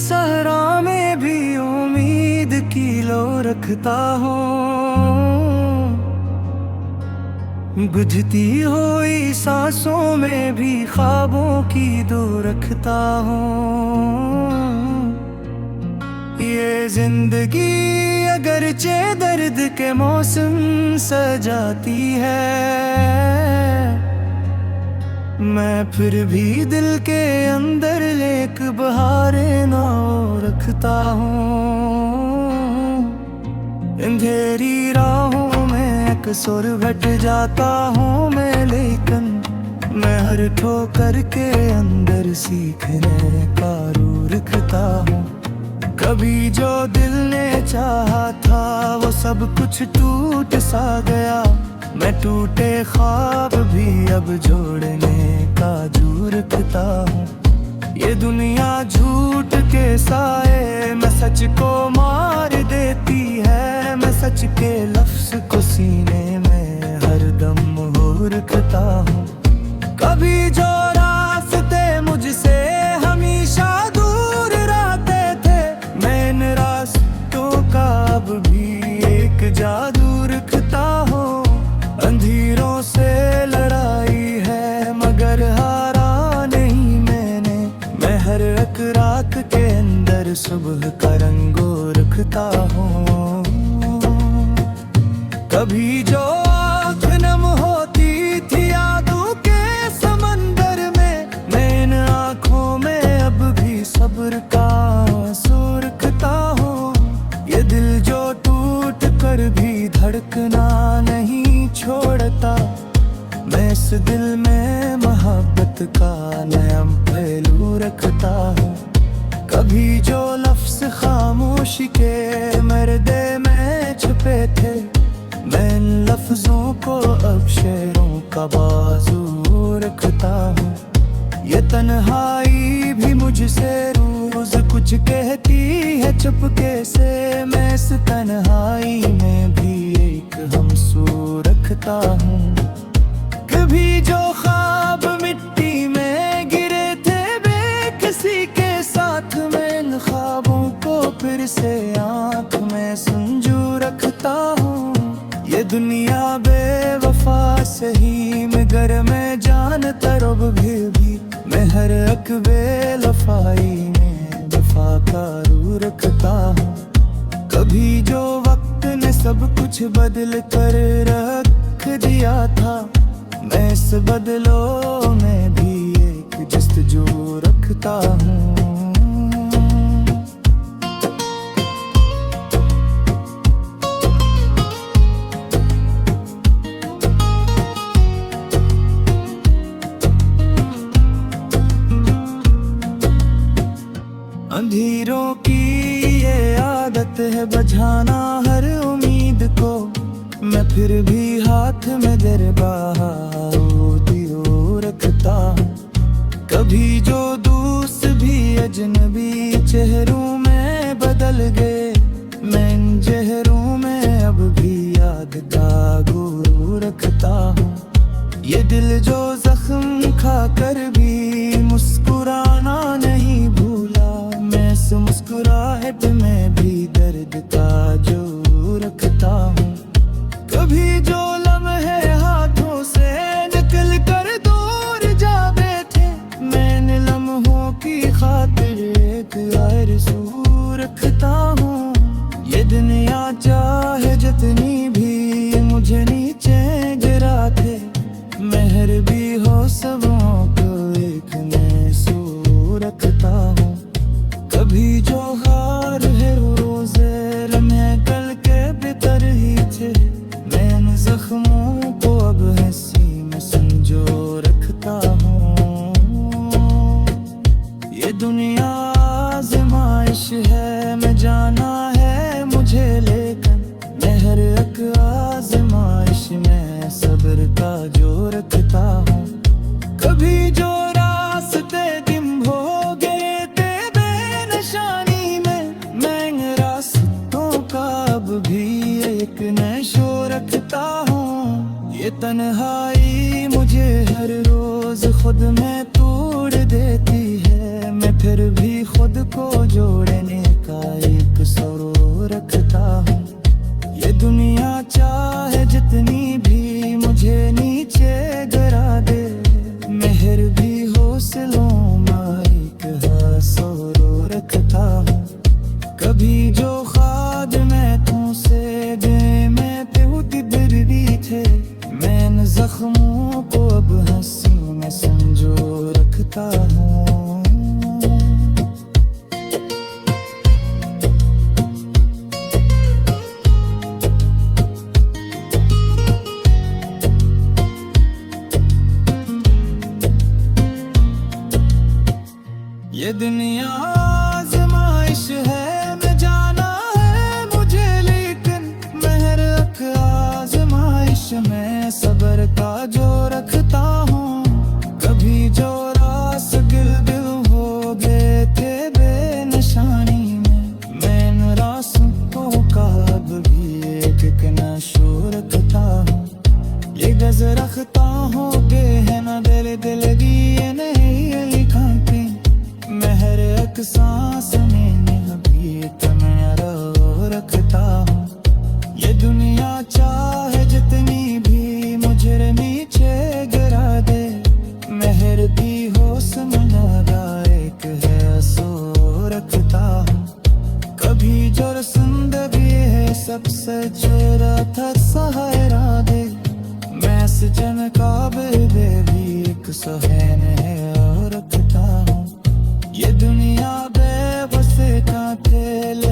सहरा में भी उम्मीद की लो रखता हूँ। बुझती हुई सांसों में भी ख्वाबों की दो रखता हूँ। ये जिंदगी अगरचे दर्द के मौसम सजाती है, मैं फिर भी दिल के अंदर एक बहारें ना रखता हूँ। अंधेरी राहों में एक सुर भट जाता हूँ मैं, लेकिन मैं हर ठोकर के अंदर सीखने का रू रखता हूँ। कभी जो दिल ने चाहा था वो सब कुछ टूट सा गया, मैं टूटे ख्वाब भी अब जोड़ने का जू रखता हूँ। ये दुनिया झूठ के साए में सच को मार देती है, मैं सच के लफ्ज को सीने में हरदम हो रखता हूँ। कभी जो रास्ते मुझसे हमेशा दूर रहते थे, मैं इन रास्तों का अब भी एक जादू रखता हूँ। अंधेरों से लड़ाई है मगर हारा नहीं मैंने, मैं हर एक रात के अंदर सुबह का रंगो रखता हूँ। कभी जो आँख नम होती थी यादों के समंदर में, मैं इन आँखों में अब भी सब्र का आंसू रखता हूँ। ये दिल जो टूट कर भी धड़कना नहीं छोड़ता, मैं इस दिल में मोहब्बत का नया पहलू रखता हूँ। कभी जो लफ्ज खामोशी के पर्दे में छुपे थे, मैं इन लफ्जों को अब शेरों का बाजू रखता हूँ। ये तन्हाई भी मुझसे रोज कुछ कहती है चुपके से, मैं इस तन्हाई में भी एक हमसू रखता हूँ। कभी जो ख्वाब मिट्टी में गिरे थे बेकिसी के साथ, मैं इन ख्वाबों को फिर से आँख में संजू रखता हूँ। ये दुनिया बेवफा सही मगर मैं जानता रब भी मैं हर एक बेवफाई में वफा का रू रखता हूँ। कभी जो वक्त ने सब कुछ बदल कर रख दिया था, मैं इस बदलों में भी एक जस्तजू रखता हूँ। अंधेरों की ये आदत है बझाना हर उम्मीद को, मैं फिर भी हाथ में दरबाहा दियो रखता हूँ। कभी जो दोस्त भी अजनबी चेहरों में बदल गए, मैं इन चेहरों में अब भी याद का गुरु रखता हूँ। ये दिल जो जख्म खा कर भी मुस्कुराना नहीं भूला, मैं इस मुस्कुराहट में भी दर्द का जो रखता हूँ। कभी जो लम्हे हाथों से निकल कर दूर जा बैठे, मैं इन लम्हों की खातिर एक आरज़ू रखता हूँ। ये दुनिया चाहे जितनी भी मुझे नीचे गिरा थे, मेहर भी हो सबों को एक नैसू रखता हूँ। कभी जो हार है रोज़े लम्हे कल के बेतर ही थे, मैं इन जख्मों को अब हंसी में संजो रखता हूँ। ये दुनिया आज़माइश है मैं जाना है मुझे, लेकिन मैं हर एक आज़माइश में सब्र का जो रखता हूँ। कभी जो रास्ते दिम हो गए थे बेनिशानी में, मैं इन रास्तों का अब भी एक नशो रखता हूँ। ये तन्हाई मुझे हर रोज खुद में तोड़ देती है, मैं फिर भी खुद को जोड़ने का एक सुरूर रखता हूँ। ये दुनिया चाहे जितनी भी मुझे नीचे गिरा दे, मेहर भी हौसलों में एक सुरूर रखता हूँ। कभी जो खाद मैं तुमसे गए मैं पे होती बिरदी थे, मैं इन जख्मों को अब हंसी में संजो रखता हूँ। ये दुनिया आज़माइश है, मैं जाना है मुझे, लेकिन मेहर रख आज़माइश में सब्र का जो रखता हूँ। कभी जो रास गिल दिल हो गए थे बेनिशानी में, मैं इन रास्तों का अब भी एक नशो रखता हूँ। ये गज़ रखता हूँ बेहना दिल दिलगी ये नहीं लिखाती, मेहर एक सांस में अभी तुम्हें रो रखता हूँ। ये दुनिया चाहे जितनी भी मुझे नीचे गिरा दे, मेहर भी होश में लगा एक है सो रखता हूँ। कभी जो जिंदगी है सबसे चोरा था सहारा दे, मैं सजन काबिल दे भी एक सुहैन है और रखता हूँ। ये दुनिया बेबस का तेल